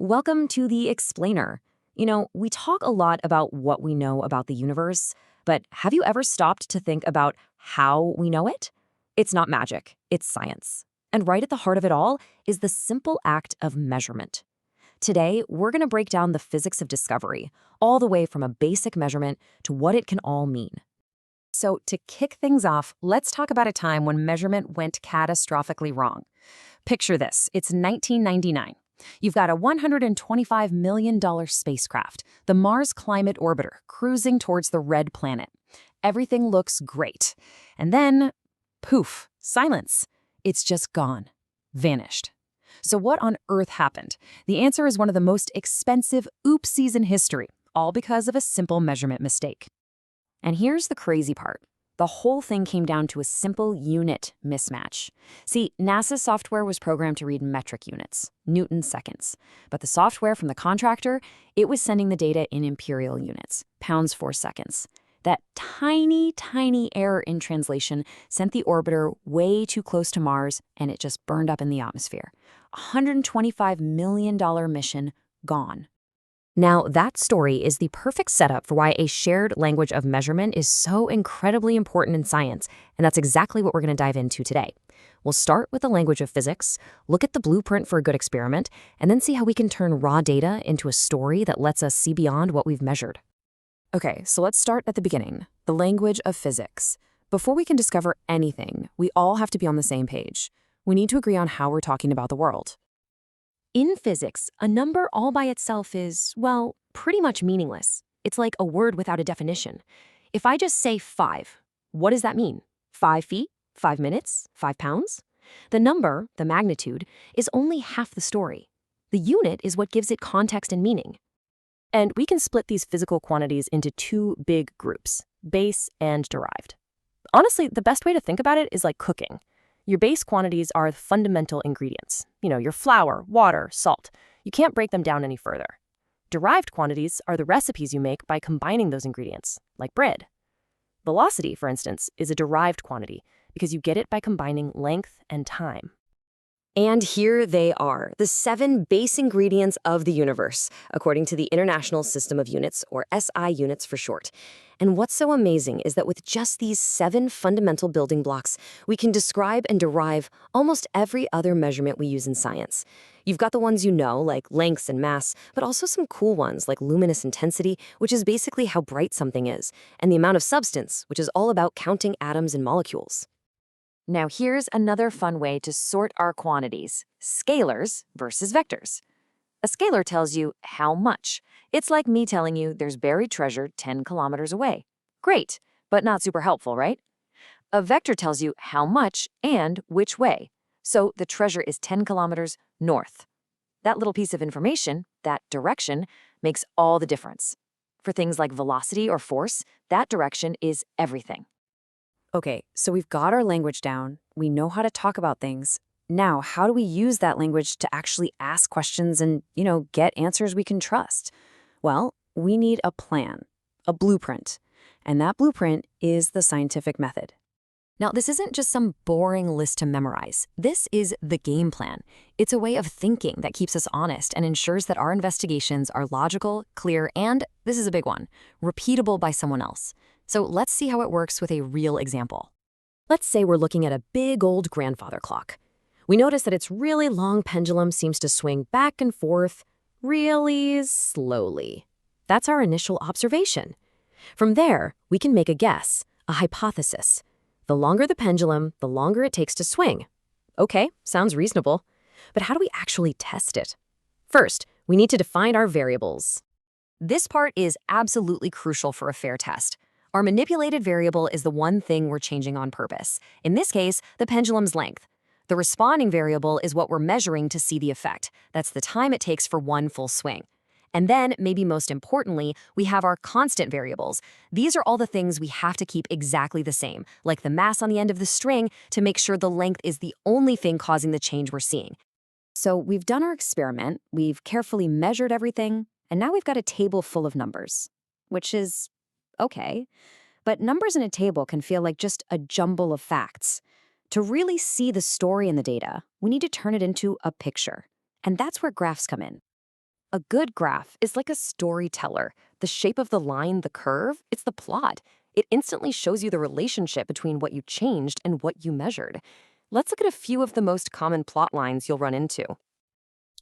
Welcome to the Explainer. We talk a lot about what we know about the universe, but have you ever stopped to think about how we know it? It's not magic, it's science. And right at the heart of it all is the simple act of measurement. Today, we're going to break down the physics of discovery, all the way from a basic measurement to what it can all mean. So, to kick things off, let's talk about a time when measurement went catastrophically wrong. Picture this, it's 1999. You've got a $125 million spacecraft, the Mars Climate Orbiter, cruising towards the red planet. Everything looks great. And then, poof, silence. It's just gone. Vanished. So what on earth happened? The answer is one of the most expensive oopsies in history, all because of a simple measurement mistake. And here's the crazy part. The whole thing came down to a simple unit mismatch. See, NASA's software was programmed to read metric units, Newton seconds. But the software from the contractor, it was sending the data in imperial units, pounds for seconds. That tiny, tiny error in translation sent the orbiter way too close to Mars, and it just burned up in the atmosphere. $125 million mission gone. Now, that story is the perfect setup for why a shared language of measurement is so incredibly important in science, and that's exactly what we're going to dive into today. We'll start with the language of physics, look at the blueprint for a good experiment, and then see how we can turn raw data into a story that lets us see beyond what we've measured. Okay, so let's start at the beginning, the language of physics. Before we can discover anything, we all have to be on the same page. We need to agree on how we're talking about the world. In physics, a number all by itself is, well, pretty much meaningless. It's like a word without a definition. If I just say 5, what does that mean? 5 feet? 5 minutes? 5 pounds? The number, the magnitude, is only half the story. The unit is what gives it context and meaning. And we can split these physical quantities into two big groups, base and derived. Honestly, the best way to think about it is like cooking. Your base quantities are the fundamental ingredients. Your flour, water, salt. You can't break them down any further. Derived quantities are the recipes you make by combining those ingredients, like bread. Velocity, for instance, is a derived quantity because you get it by combining length and time. And here they are, the 7 base ingredients of the universe, according to the International System of Units, or SI units for short. And what's so amazing is that with just these 7 fundamental building blocks, we can describe and derive almost every other measurement we use in science. You've got the ones you know, like lengths and mass, but also some cool ones like luminous intensity, which is basically how bright something is, and the amount of substance, which is all about counting atoms and molecules. Now here's another fun way to sort our quantities, scalars versus vectors. A scalar tells you how much. It's like me telling you there's buried treasure 10 kilometers away. Great, but not super helpful, right? A vector tells you how much and which way. So the treasure is 10 kilometers north. That little piece of information, that direction, makes all the difference. For things like velocity or force, that direction is everything. Okay, so we've got our language down, we know how to talk about things. Now, how do we use that language to actually ask questions and, get answers we can trust? Well, we need a plan, a blueprint. And that blueprint is the scientific method. Now, this isn't just some boring list to memorize. This is the game plan. It's a way of thinking that keeps us honest and ensures that our investigations are logical, clear, and, this is a big one, repeatable by someone else. So let's see how it works with a real example. Let's say we're looking at a big old grandfather clock. We notice that its really long pendulum seems to swing back and forth really slowly. That's our initial observation. From there, we can make a guess, a hypothesis. The longer the pendulum, the longer it takes to swing. Okay, sounds reasonable. But how do we actually test it? First, we need to define our variables. This part is absolutely crucial for a fair test. Our manipulated variable is the one thing we're changing on purpose. In this case, the pendulum's length. The responding variable is what we're measuring to see the effect. That's the time it takes for one full swing. And then, maybe most importantly, we have our constant variables. These are all the things we have to keep exactly the same, like the mass on the end of the string, to make sure the length is the only thing causing the change we're seeing. So we've done our experiment, we've carefully measured everything, and now we've got a table full of numbers, which is okay. But numbers in a table can feel like just a jumble of facts. To really see the story in the data, we need to turn it into a picture. And that's where graphs come in. A good graph is like a storyteller. The shape of the line, the curve, it's the plot. It instantly shows you the relationship between what you changed and what you measured. Let's look at a few of the most common plot lines you'll run into.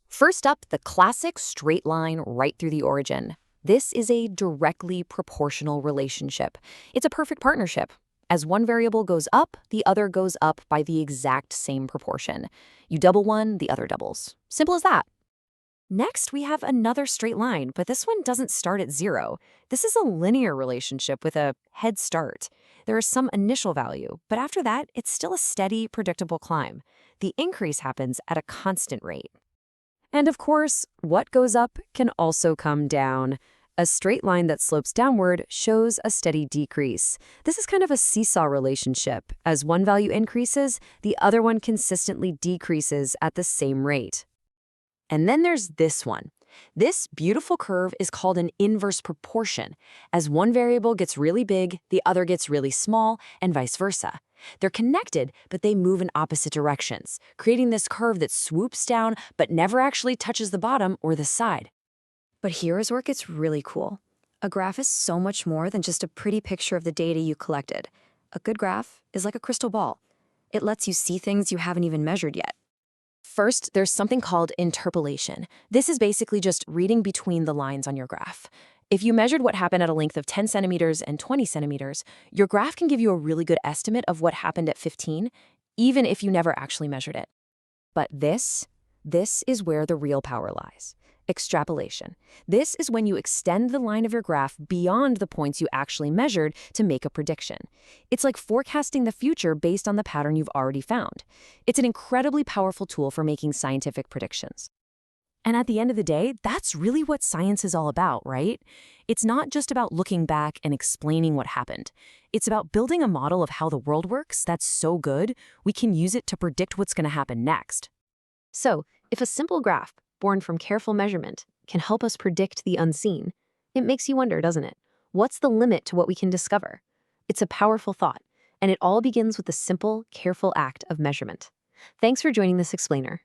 First up, the classic straight line right through the origin. This is a directly proportional relationship. It's a perfect partnership. As one variable goes up, the other goes up by the exact same proportion. You double one, the other doubles. Simple as that. Next, we have another straight line, but this one doesn't start at 0. This is a linear relationship with a head start. There is some initial value, but after that, it's still a steady, predictable climb. The increase happens at a constant rate. And of course, what goes up can also come down. A straight line that slopes downward shows a steady decrease. This is kind of a seesaw relationship. As one value increases, the other one consistently decreases at the same rate. And then there's this one. This beautiful curve is called an inverse proportion. As one variable gets really big, the other gets really small, and vice versa. They're connected, but they move in opposite directions, creating this curve that swoops down but never actually touches the bottom or the side. But here is where it gets really cool. A graph is so much more than just a pretty picture of the data you collected. A good graph is like a crystal ball. It lets you see things you haven't even measured yet. First, there's something called interpolation. This is basically just reading between the lines on your graph. If you measured what happened at a length of 10 centimeters and 20 centimeters, your graph can give you a really good estimate of what happened at 15, even if you never actually measured it. But this is where the real power lies. Extrapolation. This is when you extend the line of your graph beyond the points you actually measured to make a prediction. It's like forecasting the future based on the pattern you've already found. It's an incredibly powerful tool for making scientific predictions. And at the end of the day, that's really what science is all about, right? It's not just about looking back and explaining what happened. It's about building a model of how the world works that's so good, we can use it to predict what's going to happen next. So, if a simple graph, born from careful measurement, can help us predict the unseen, it makes you wonder, doesn't it? What's the limit to what we can discover? It's a powerful thought, and it all begins with the simple, careful act of measurement. Thanks for joining this explainer.